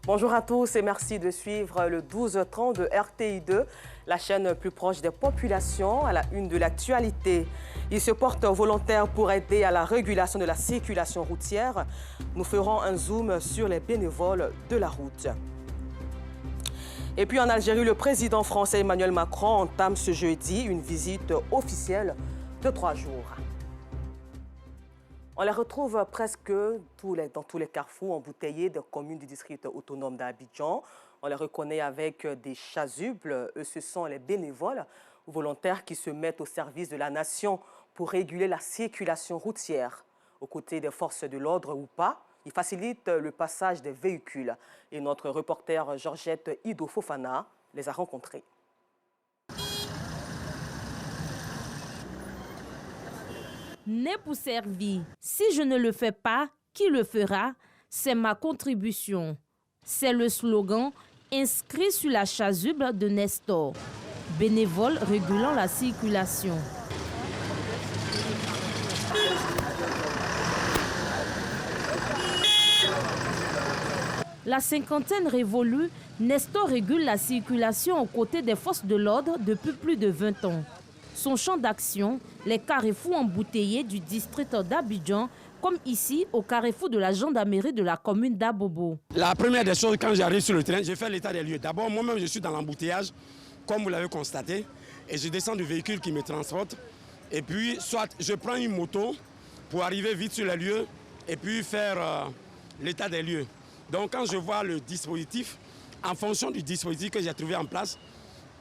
Bonjour à tous et merci de suivre le 12h30 de RTI2, la chaîne plus proche des populations à la une de l'actualité. Ils se portent volontaires pour aider à la régulation de la circulation routière. Nous ferons un zoom sur les bénévoles de la route. Et puis en Algérie, le président français Emmanuel Macron entame ce jeudi une visite officielle de 3 jours. On les retrouve presque dans tous les carrefours embouteillés des communes du district autonome d'Abidjan. On les reconnaît avec des chasubles. Eux, ce sont les bénévoles ou volontaires qui se mettent au service de la nation pour réguler la circulation routière. Aux côtés des forces de l'ordre ou pas, ils facilitent le passage des véhicules. Et notre reporter Georgette Ido Fofana les a rencontrés. Né pour servir. Si je ne le fais pas, qui le fera? C'est ma contribution. C'est le slogan inscrit sur la chasuble de Nestor, bénévole régulant la circulation. La cinquantaine révolue, Nestor régule la circulation aux côtés des forces de l'ordre depuis plus de 20 ans. Son champ d'action, les carrefours embouteillés du district d'Abidjan, comme ici au carrefour de la gendarmerie de la commune d'Abobo. La première des choses, quand j'arrive sur le terrain, je fais l'état des lieux. D'abord, moi-même, je suis dans l'embouteillage, comme vous l'avez constaté, et je descends du véhicule qui me transporte. Et puis, soit je prends une moto pour arriver vite sur les lieux et puis faire l'état des lieux. Donc, quand je vois le dispositif, en fonction du dispositif que j'ai trouvé en place,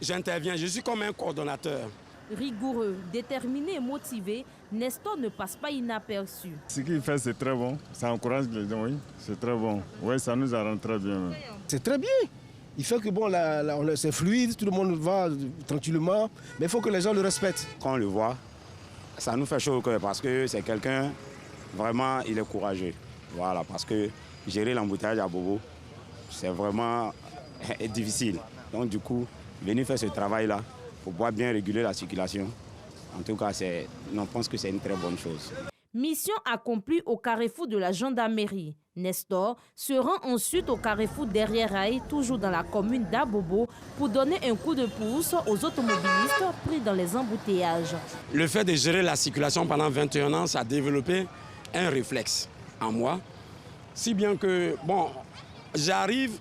j'interviens. Je suis comme un coordonnateur. Rigoureux, déterminé et motivé, Nestor ne passe pas inaperçu. Ce qu'il fait, c'est très bon. Ça encourage les gens, oui. C'est très bon. Oui, ça nous arrange très bien. C'est très bien. Il fait que bon, c'est fluide, tout le monde va tranquillement, mais il faut que les gens le respectent. Quand on le voit, ça nous fait chaud au cœur parce que c'est quelqu'un, vraiment, il est courageux. Voilà, parce que gérer l'embouteillage à Bobo, c'est vraiment difficile. Donc du coup, venir faire ce travail-là, pour pouvoir bien réguler la circulation. En tout cas, on pense que c'est une très bonne chose. Mission accomplie au carrefour de la gendarmerie. Nestor se rend ensuite au carrefour derrière Rail, toujours dans la commune d'Abobo, pour donner un coup de pouce aux automobilistes pris dans les embouteillages. Le fait de gérer la circulation pendant 21 ans, ça a développé un réflexe en moi. Si bien que, bon, j'arrive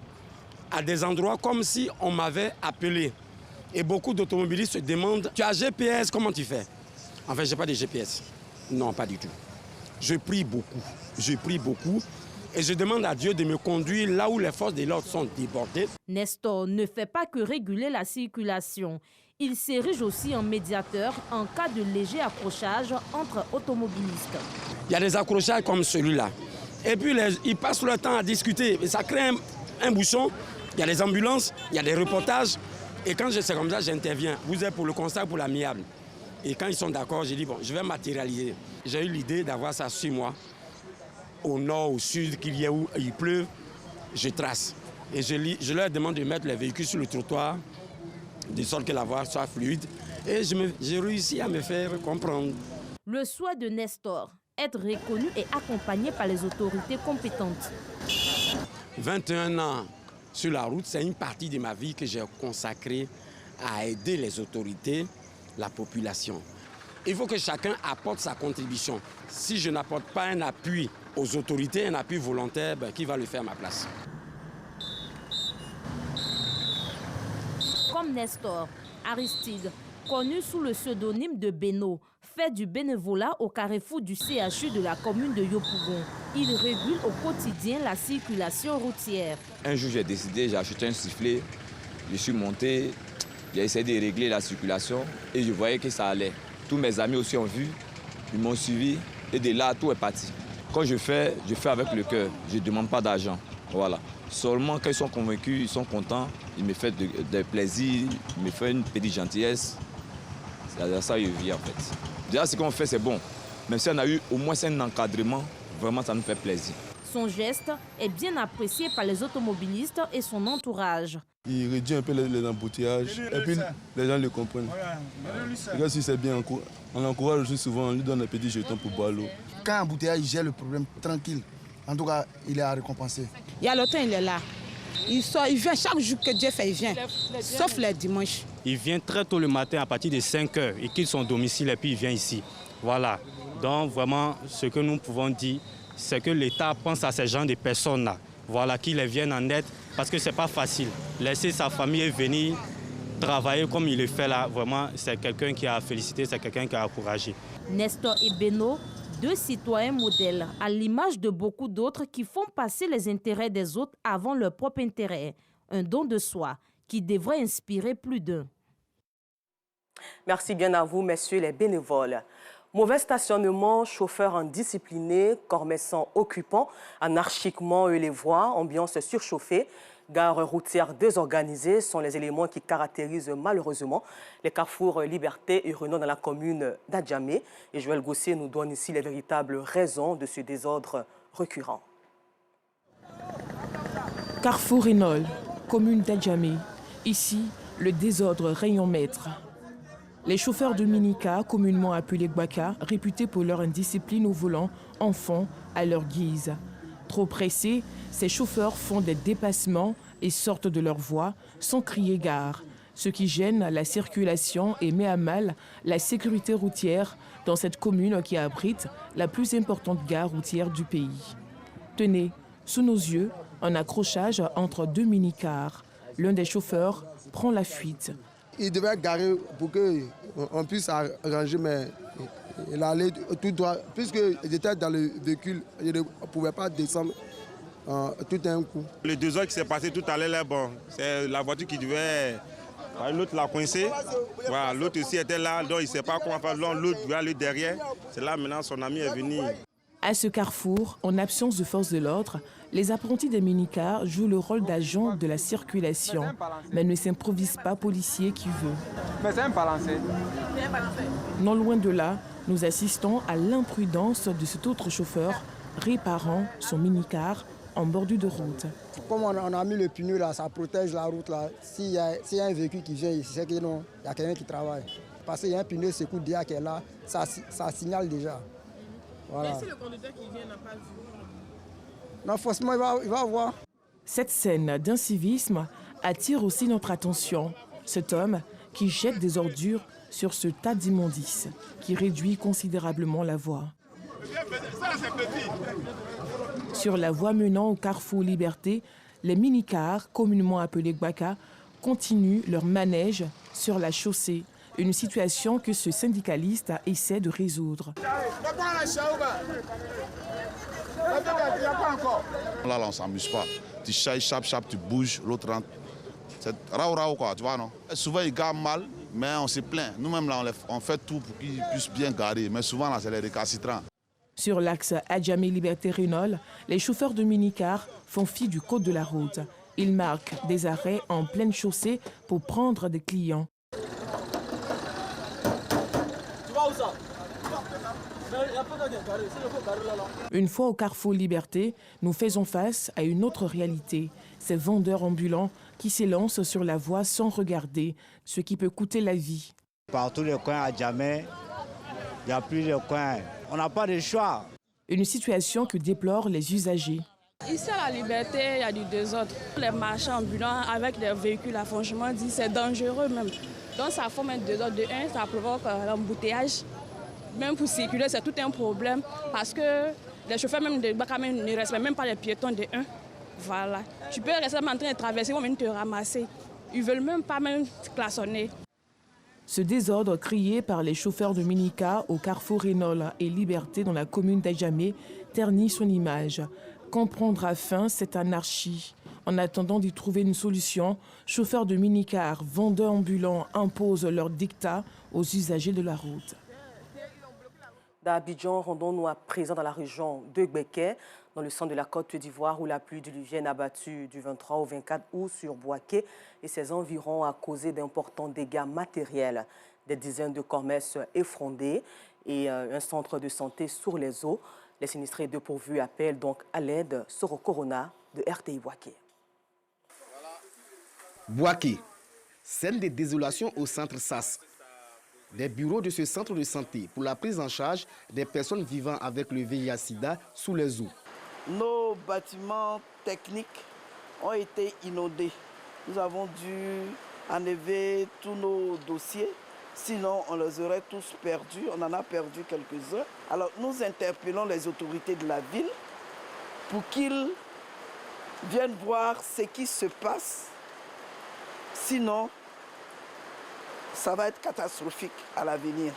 à des endroits comme si on m'avait appelé. Et beaucoup d'automobilistes se demandent, tu as GPS, comment tu fais? En fait, je n'ai pas de GPS. Non, pas du tout. Je prie beaucoup et je demande à Dieu de me conduire là où les forces de l'ordre sont débordées. Nestor ne fait pas que réguler la circulation. Il s'érige aussi en médiateur en cas de léger accrochage entre automobilistes. Il y a des accrochages comme celui-là. Et puis, ils passent leur temps à discuter. Et ça crée un bouchon. Il y a des ambulances, il y a des reportages. Et quand c'est comme ça, j'interviens. Vous êtes pour le constat, pour l'amiable. Et quand ils sont d'accord, j'ai dit, bon, je vais matérialiser. J'ai eu l'idée d'avoir ça sur moi. Au nord, au sud, qu'il y ait où il pleut, je trace. Et je leur demande de mettre les véhicules sur le trottoir, de sorte que la voie soit fluide. Et j'ai réussi à me faire comprendre. Le souhait de Nestor, être reconnu et accompagné par les autorités compétentes. 21 ans sur la route, c'est une partie de ma vie que j'ai consacrée à aider les autorités, la population. Il faut que chacun apporte sa contribution. Si je n'apporte pas un appui aux autorités, un appui volontaire, qui va le faire à ma place? Comme Nestor, Aristide, connu sous le pseudonyme de Beno, fait du bénévolat au carrefour du CHU de la commune de Yopougon. Il régule au quotidien la circulation routière. Un jour, j'ai décidé, j'ai acheté un sifflet, je suis monté, j'ai essayé de régler la circulation et je voyais que ça allait. Tous mes amis aussi ont vu, ils m'ont suivi et de là, tout est parti. Quand je fais avec le cœur, je ne demande pas d'argent. Voilà. Seulement quand ils sont convaincus, ils sont contents, ils me font de plaisir, ils me font une petite gentillesse. C'est ça que je vis en fait. Déjà, ce qu'on fait, c'est bon. Même si on a eu au moins un encadrement, vraiment, ça nous fait plaisir. Son geste est bien apprécié par les automobilistes et son entourage. Il réduit un peu les embouteillages et puis les gens le comprennent. Regarde si c'est bien, on l'encourage aussi souvent, on lui donne un petit jeton pour boire l'eau. Quand l'embouteillage gère le problème tranquille, en tout cas, il est à récompenser. Il y a longtemps, il est là. Il sort, il vient chaque jour que Dieu fait, il vient. Sauf les dimanches. Il vient très tôt le matin à partir de 5 heures. Il quitte son domicile et puis il vient ici. Voilà. Donc vraiment, ce que nous pouvons dire, c'est que l'État pense à ces gens de personnes-là. Voilà, qui les viennent en aide parce que ce n'est pas facile. Laisser sa famille et venir travailler comme il le fait là, vraiment, c'est quelqu'un qui a félicité, c'est quelqu'un qui a encouragé. Nestor et Beno, deux citoyens modèles, à l'image de beaucoup d'autres qui font passer les intérêts des autres avant leur propre intérêt. Un don de soi qui devrait inspirer plus d'un. Merci bien à vous, messieurs les bénévoles. Mauvais stationnement, chauffeurs indisciplinés, commerçants occupants, anarchiquement les voies, ambiance surchauffée, gares routières désorganisées sont les éléments qui caractérisent malheureusement les carrefours Liberté et Renault dans la commune d'Adjamé. Et Joël Gossier nous donne ici les véritables raisons de ce désordre récurrent. Carrefour Renault, commune d'Adjamé. Ici, le désordre règne en maître. Les chauffeurs de minicar, communément appelés Gbaka, réputés pour leur indiscipline au volant, en font à leur guise. Trop pressés, ces chauffeurs font des dépassements et sortent de leur voie sans crier gare, ce qui gêne la circulation et met à mal la sécurité routière dans cette commune qui abrite la plus importante gare routière du pays. Tenez, sous nos yeux, un accrochage entre deux minicars. L'un des chauffeurs prend la fuite. Il devait garer pour qu'on puisse arranger, mais il allait tout droit. Puisque j'étais dans le véhicule, je ne pouvais pas descendre tout d'un coup. Les 2 heures qui s'est passé tout à l'heure, bon, c'est la voiture qui devait... L'autre l'a coincé, voilà, l'autre aussi était là, donc il ne sait pas comment faire, l'autre devait aller derrière. C'est là maintenant son ami est venu. À ce carrefour, en absence de force de l'ordre, les apprentis des minicars jouent le rôle d'agents de la circulation, mais ne s'improvisent pas policiers qui veut. Mais c'est un balancé. Non loin de là, nous assistons à l'imprudence de cet autre chauffeur réparant son minicar en bordure de route. Comme on a mis le pneu là, ça protège la route là. S'il y a un véhicule qui vient ici, c'est qu'il y a quelqu'un qui travaille. Parce qu'il y a un pneu secours déjà qui est là, ça signale déjà. Voilà. Mais si le conducteur qui vient n'a pas vu? Non, forcément, il va voir. Cette scène d'incivisme attire aussi notre attention. Cet homme qui jette des ordures sur ce tas d'immondices qui réduit considérablement la voie. Sur la voie menant au carrefour Liberté, les minicars, communément appelés Gbaka, continuent leur manège sur la chaussée. Une situation que ce syndicaliste essaie de résoudre. Là, on ne s'amuse pas. Tu chailles, chap, tu bouges, l'autre rentre. C'est rao quoi, tu vois, non? Souvent, ils garent mal, mais on se plaint. Nous-mêmes, là, on fait tout pour qu'ils puissent bien garer. Mais souvent, là, c'est les récalcitrants. Sur l'axe Adjamé-Liberté-Renault, les chauffeurs de minicar font fi du code de la route. Ils marquent des arrêts en pleine chaussée pour prendre des clients. Une fois au carrefour Liberté, nous faisons face à une autre réalité. Ces vendeurs ambulants qui s'élancent sur la voie sans regarder, ce qui peut coûter la vie. Par tous les coins à Djamé, il n'y a plus de coins. On n'a pas de choix. Une situation que déplorent les usagers. Ici à la Liberté, il y a du désordre. Les marchands ambulants avec des véhicules, là, franchement, c'est dangereux même. Donc ça forme un désordre de 1, ça provoque l'embouteillage. Même pour circuler, c'est tout un problème parce que les chauffeurs même de Gbaka ne respectent même pas les piétons de 1. Voilà. Tu peux rester en train de traverser, ils vont venir te ramasser. Ils ne veulent même pas klaxonner. Ce désordre crié par les chauffeurs de minicar au carrefour Renault et Liberté dans la commune d'Adjamé ternit son image. Quand prendra fin cette anarchie? En attendant d'y trouver une solution, chauffeurs de minicar, vendeurs ambulants imposent leur dictat aux usagers de la route. D'Abidjan, rendons-nous à présent dans la région de Gbeke, dans le centre de la Côte d'Ivoire, où la pluie diluvienne a battu du 23 au 24 août sur Bouaké et ses environs a causé d'importants dégâts matériels. Des dizaines de commerces effondrés et un centre de santé sur les eaux. Les sinistrés dépourvus appellent donc à l'aide Soro Corona de RTI Bouaké. Bouaké, scène de désolation au centre SAS. Des bureaux de ce centre de santé pour la prise en charge des personnes vivant avec le VIH-Sida sous les eaux. Nos bâtiments techniques ont été inondés. Nous avons dû enlever tous nos dossiers, sinon on les aurait tous perdus. On en a perdu quelques-uns. Alors nous interpellons les autorités de la ville pour qu'ils viennent voir ce qui se passe. Sinon, ça va être catastrophique à l'avenir.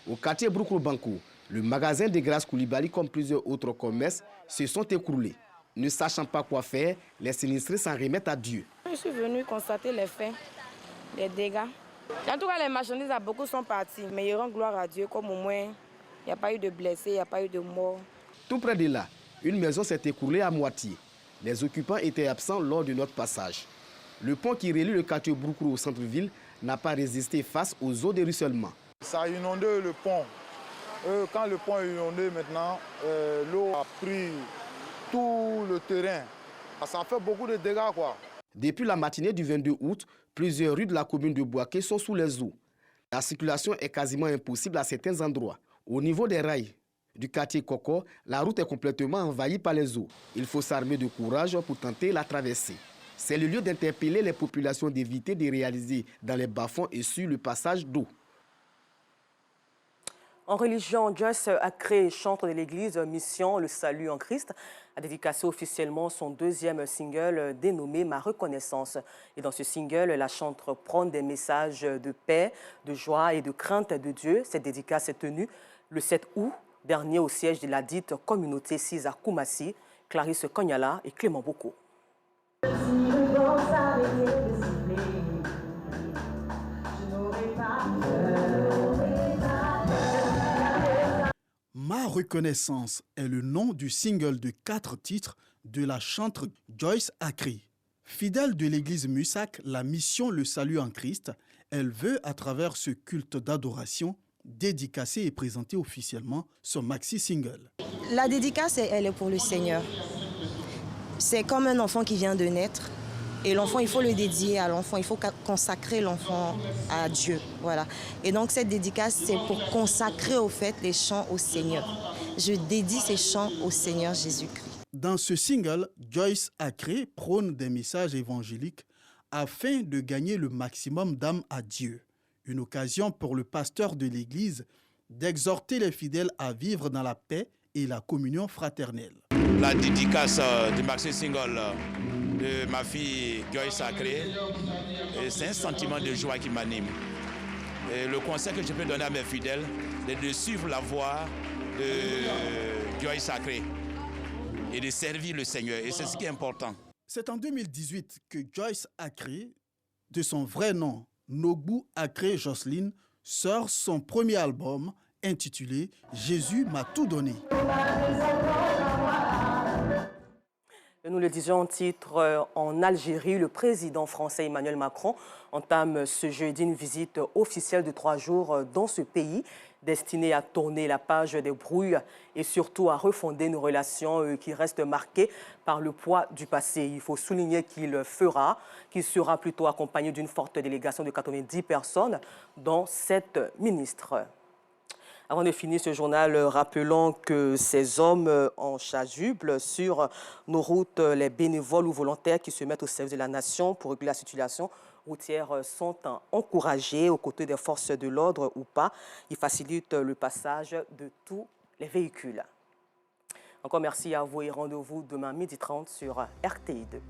Au quartier Broukoulo-Bankou, le magasin de Grâce Koulibaly, comme plusieurs autres commerces, se sont écroulés. Ne sachant pas quoi faire, les sinistrés s'en remettent à Dieu. Je suis venu constater les faits, les dégâts. En tout cas, les marchandises, beaucoup sont partis. Mais ils rendent gloire à Dieu, comme au moins, il n'y a pas eu de blessés, il n'y a pas eu de morts. Tout près de là, une maison s'est écroulée à moitié. Les occupants étaient absents lors de notre passage. Le pont qui relie le quartier Broukoulo au centre-ville n'a pas résisté face aux eaux de ruissellement. Ça a inondé le pont. Quand le pont est inondé maintenant, l'eau a pris tout le terrain. Ça fait beaucoup de dégâts, quoi. Depuis la matinée du 22 août, plusieurs rues de la commune de Bouaké sont sous les eaux. La circulation est quasiment impossible à certains endroits. Au niveau des rails du quartier Koko, la route est complètement envahie par les eaux. Il faut s'armer de courage pour tenter la traversée. C'est le lieu d'interpeller les populations d'éviter de réaliser dans les bas-fonds et sur le passage d'eau. En religion, Joyce Akré, chantre de l'église Mission Le Salut en Christ, a dédicacé officiellement son deuxième single dénommé Ma Reconnaissance. Et dans ce single, la chanteuse prône des messages de paix, de joie et de crainte de Dieu. Cette dédicace est tenue le 7 août dernier au siège de la dite communauté 6 à Koumassi. Clarisse Kognala et Clément Boko. Ma Reconnaissance est le nom du single de 4 titres de la chanteuse Joyce Akré. Fidèle de l'église Musak, la mission Le Salut en Christ, elle veut, à travers ce culte d'adoration, dédicacer et présenter officiellement son maxi-single. La dédicace, elle est pour le Seigneur. C'est comme un enfant qui vient de naître. Et l'enfant, il faut le dédier à l'enfant, il faut consacrer l'enfant à Dieu. Voilà. Et donc cette dédicace, c'est pour consacrer au fait les chants au Seigneur. Je dédie ces chants au Seigneur Jésus-Christ. Dans ce single, Joyce Akré prône des messages évangéliques afin de gagner le maximum d'âmes à Dieu. Une occasion pour le pasteur de l'Église d'exhorter les fidèles à vivre dans la paix et la communion fraternelle. La dédicace du maxi-single de ma fille Joyce Akré, c'est un sentiment de joie qui m'anime. Le conseil que je peux donner à mes fidèles, c'est de suivre la voie de Joyce Akré et de servir le Seigneur. Et c'est ce qui est important. C'est en 2018 que Joyce Akré, de son vrai nom, Nogbu Akré Jocelyne, sort son premier album intitulé « Jésus m'a tout donné ». Nous le disions en titre, en Algérie, le président français Emmanuel Macron entame ce jeudi une visite officielle de 3 jours dans ce pays, destinée à tourner la page des brouilles et surtout à refonder nos relations qui restent marquées par le poids du passé. Il faut souligner qu'il sera plutôt accompagné d'une forte délégation de 90 personnes, dont 7 ministres. Avant de finir ce journal, rappelons que ces hommes en chasuble sur nos routes, les bénévoles ou volontaires qui se mettent au service de la nation pour réguler la situation routière sont encouragés aux côtés des forces de l'ordre ou pas. Ils facilitent le passage de tous les véhicules. Encore merci à vous et rendez-vous demain 12h30 sur RTI2.